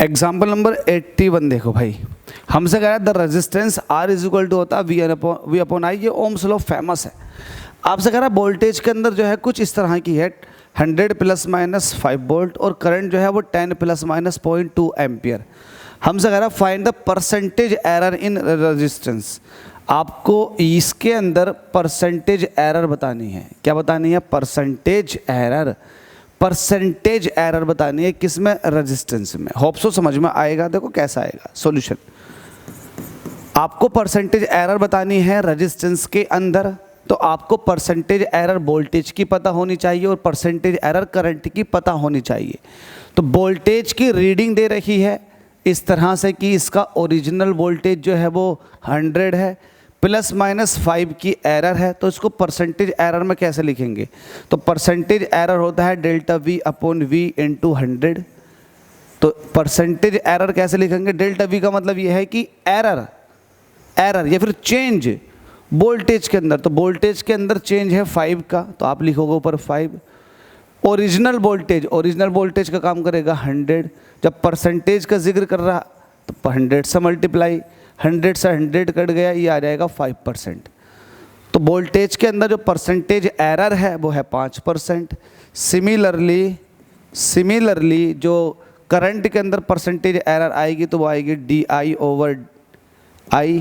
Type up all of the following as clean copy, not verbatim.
Example number 81 देखो भाई, हमसे कह रहा है the resistance R is equal to होता है V अपॉन I, ये ओम्स लॉ फेमस है। आपसे कह रहा है वोल्टेज के अंदर जो है कुछ इस तरह की है 100 प्लस माइनस 5 वोल्ट और करंट जो है वो 10 प्लस माइनस 0.2 एम्पियर। हमसे कह रहा है find the percentage error in resistance. आपको इसके अंदर परसेंटेज एरर बतानी है। क्या बतानी है? Percentage error. परसेंटेज एरर बतानी है किसमें? रेजिस्टेंस में। होप सो समझ में आएगा। देखो कैसा आएगा सॉल्यूशन। आपको परसेंटेज एरर बतानी है रेजिस्टेंस के अंदर, तो आपको परसेंटेज एरर वोल्टेज की पता होनी चाहिए और परसेंटेज एरर करंट की पता होनी चाहिए। तो वोल्टेज की रीडिंग दे रही है इस तरह से कि इसका ओरिजिनल वोल्टेज जो है वो 100 है, प्लस माइनस 5 की एरर है, तो इसको परसेंटेज एरर में कैसे लिखेंगे? तो परसेंटेज एरर होता है delta V upon V into 100। तो परसेंटेज एरर कैसे लिखेंगे? डेल्टा V का मतलब ये है कि एरर या फिर चेंज वोल्टेज के अंदर। तो वोल्टेज के अंदर चेंज है 5 का, तो आप लिखोगे ऊपर 5। ओरिजिनल वोल्टेज का काम करेगा 100। जब परसेंटेज का जिक्र कर रहा तो 100 से मल्टीप्लाई, 100 से 100 कट गया, ये आ जाएगा 5%। तो वोल्टेज के अंदर जो परसेंटेज एरर है वो है 5%। सिमिलरली जो करंट के अंदर परसेंटेज एरर आएगी तो वो आएगी DI ओवर I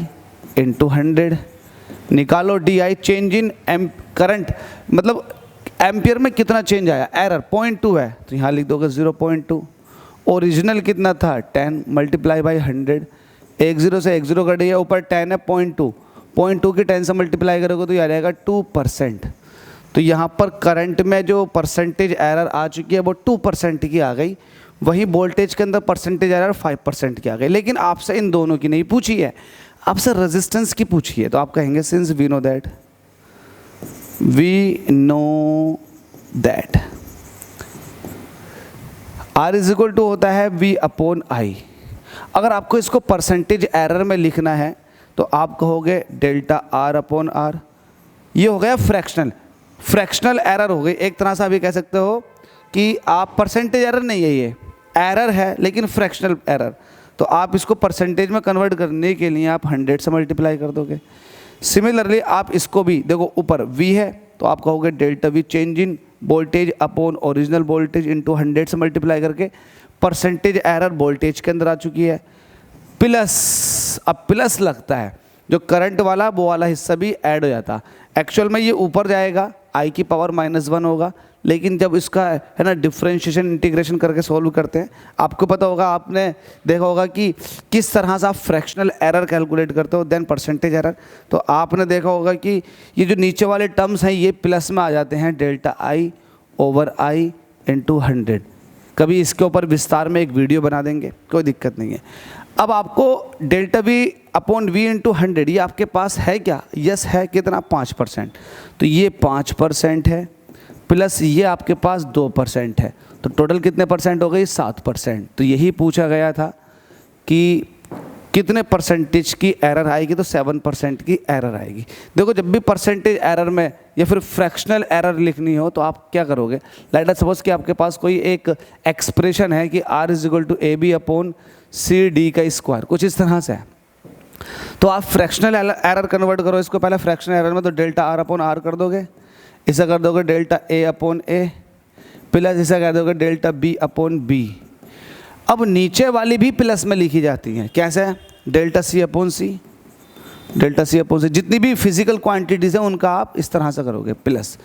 इंटू 100। निकालो DI, चेंज इन करंट, मतलब एम्पियर में कितना चेंज आया। एरर 0.2 है तो यहाँ लिख दोगे 0.2। ओरिजिनल कितना था 10 मल्टीप्लाई बाई 100। 10 से 10 कट गया, ऊपर 10 है 0.2 की 10 से मल्टीप्लाई करोगे तो ये आ जाएगा 2%। तो यहाँ पर करंट में जो परसेंटेज एरर आ चुकी है वो 2% की आ गई। वही वोल्टेज के अंदर परसेंटेज एरर 5% की आ गई। लेकिन आपसे इन दोनों की नहीं पूछी है, आपसे रेजिस्टेंस की पूछी है। तो आप कहेंगे since we know that R is equal to होता है V अपॉन I। अगर आपको इसको परसेंटेज एरर में लिखना है तो आप कहोगे डेल्टा R अपॉन R। ये हो गया फ्रैक्शनल एरर हो गई। एक तरह से आप ये कह सकते हो कि आप परसेंटेज एरर नहीं है, ये एरर है लेकिन फ्रैक्शनल एरर। तो आप इसको परसेंटेज में कन्वर्ट करने के लिए आप 100 से मल्टीप्लाई कर दोगे। सिमिलरली आप इसको भी देखो, ऊपर V है तो आप कहोगे delta V change in voltage upon original voltage into 100 से मल्टीप्लाई करके परसेंटेज एरर वोल्टेज के अंदर आ चुकी है। प्लस, अब प्लस लगता है, जो करंट वाला वो वाला हिस्सा भी ऐड हो जाता। एक्चुअल में ये ऊपर जाएगा, I की पावर -1 होगा, लेकिन जब इसका है ना डिफरेंशिएशन इंटीग्रेशन करके सॉल्व करते हैं, आपको पता होगा, आपने देखा होगा कि किस तरह से आप फ्रैक्शनल एरर कैलकुलेट करते हो देन परसेंटेज एरर। तो आपने देखा होगा कि ये जो नीचे वाले टर्म्स हैं ये प्लस में आ जाते हैं, delta I over I into 100। कभी इसके ऊपर विस्तार में एक वीडियो बना देंगे, कोई दिक्कत नहीं है। अब आपको delta V upon V into 100 ये आपके पास है क्या? यस है। कितना? 5%। तो ये 5% है, प्लस ये आपके पास 2% है, तो टोटल कितने परसेंट हो गई? 7%। तो यही पूछा गया था कि कितने परसेंटेज की एरर आएगी, तो 7% की एरर आएगी। देखो, जब भी परसेंटेज एरर में या फिर फ्रैक्शनल एरर लिखनी हो तो आप क्या करोगे? लेट अस सपोज कि आपके पास कोई एक एक्सप्रेशन है कि R is equal to AB upon CD का स्क्वायर, कुछ इस तरह से है। तो आप फ्रैक्शनल एरर कन्वर्ट करो इसको पहले फ्रैक्शनल एरर में, तो डेल्टा R अपॉन R कर दोगे, इसे कर दोगे delta A upon A, plus इसे कर दोगे डेल्टा B अपॉन B। अब नीचे वाली भी प्लस में लिखी जाती हैं, कैसे? Delta C upon C, delta C upon C। जितनी भी फिजिकल क्वांटिटीज़ हैं उनका आप इस तरह से करोगे प्लस।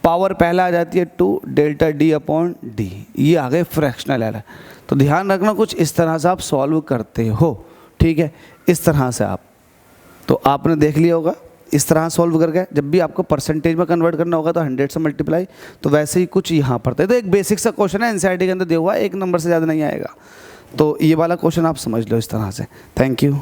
पावर पहला आ जाती है 2 डेल्टा D अपॉन D। ये आ गए फ्रैक्शनल एरर। तो ध्यान रखना, कुछ इस तरह से आप सॉल्व करते हो, ठीक है? इस तरह से आप, तो आपने देख लिया होगा इस तरह सॉल्व करके। जब भी आपको परसेंटेज में कन्वर्ट करना होगा तो 100 से मल्टीप्लाई, तो वैसे ही कुछ यहाँ पर था। तो एक बेसिक सा क्वेश्चन है, एनसीईआरटी के अंदर दिया हुआ, 1 नंबर से ज़्यादा नहीं आएगा। तो ये वाला क्वेश्चन आप समझ लो इस तरह से। Thank you.